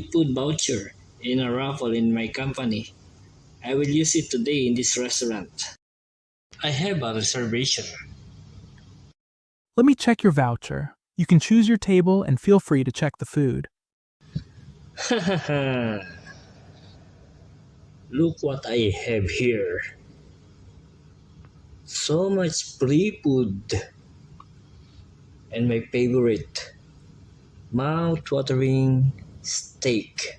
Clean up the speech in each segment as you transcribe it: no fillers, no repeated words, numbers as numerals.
free food voucher in a raffle in my company. I will use it today in this restaurant. I have a reservation. Let me check your voucher. You can choose your table and feel free to check the food. Look what I have here. So much free food. And my favorite, mouth-watering steak.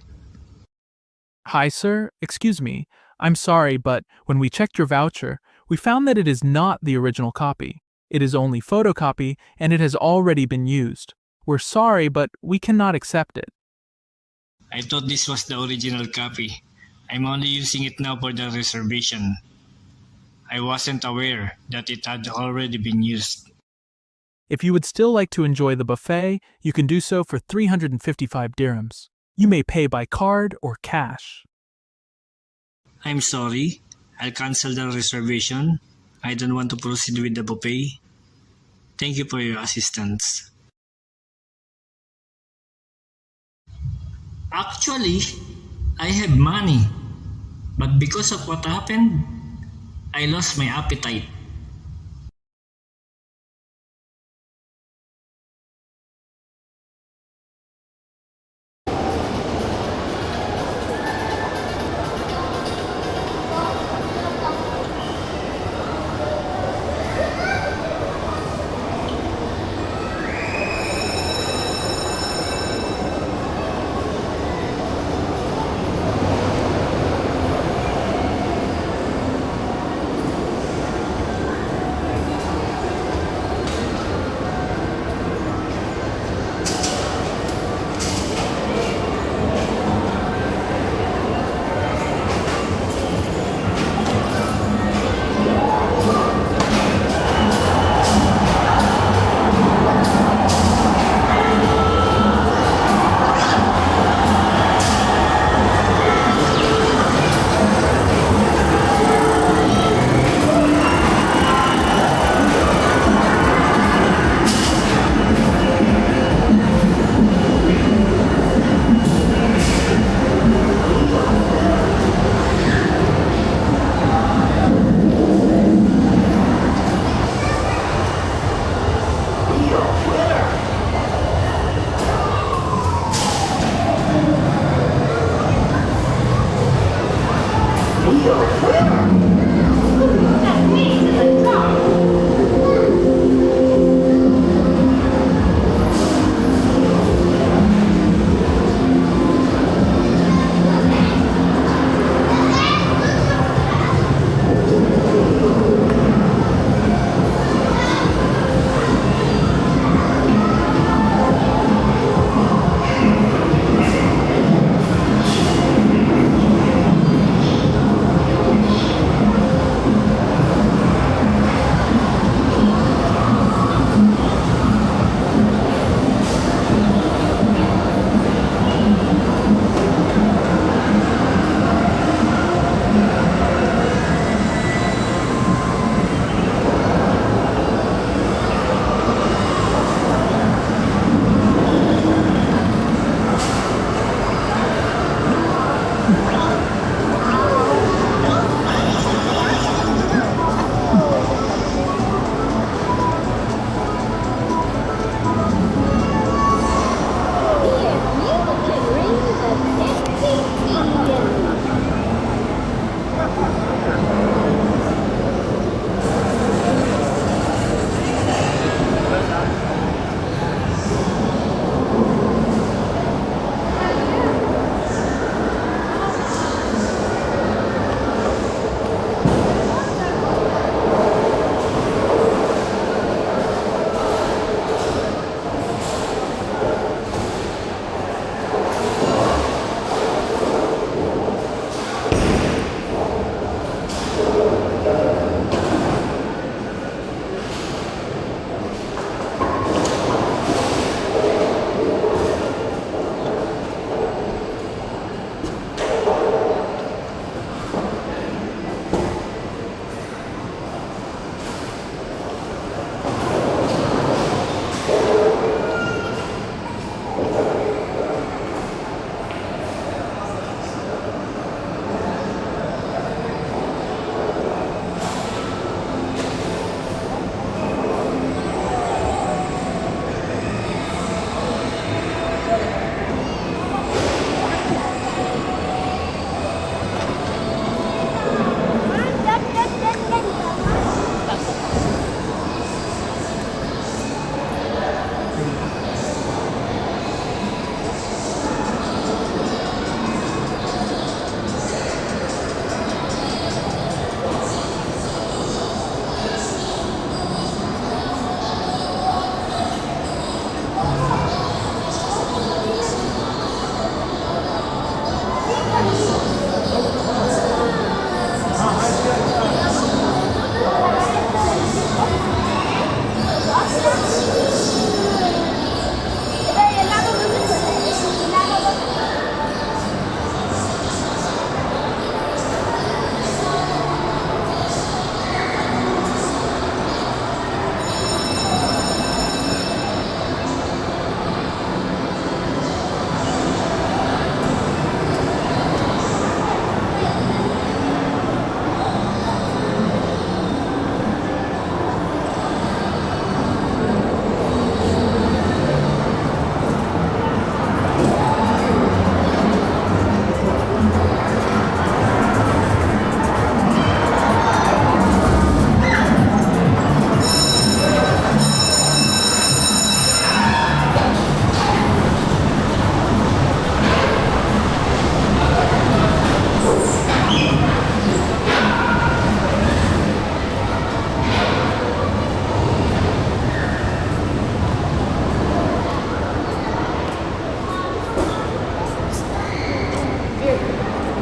Hi, sir. Excuse me. I'm sorry, but when we checked your voucher, we found that it is not the original copy. It is only photocopy, and it has already been used. We're sorry, but we cannot accept it. I thought this was the original copy. I'm only using it now for the reservation. I wasn't aware that it had already been used. If you would still like to enjoy the buffet, you can do so for 355 dirhams. You may pay by card or cash. I'm sorry. I'll cancel the reservation. I don't want to proceed with the buffet. Thank you for your assistance. Actually, I have money. But because of what happened, I lost my appetite.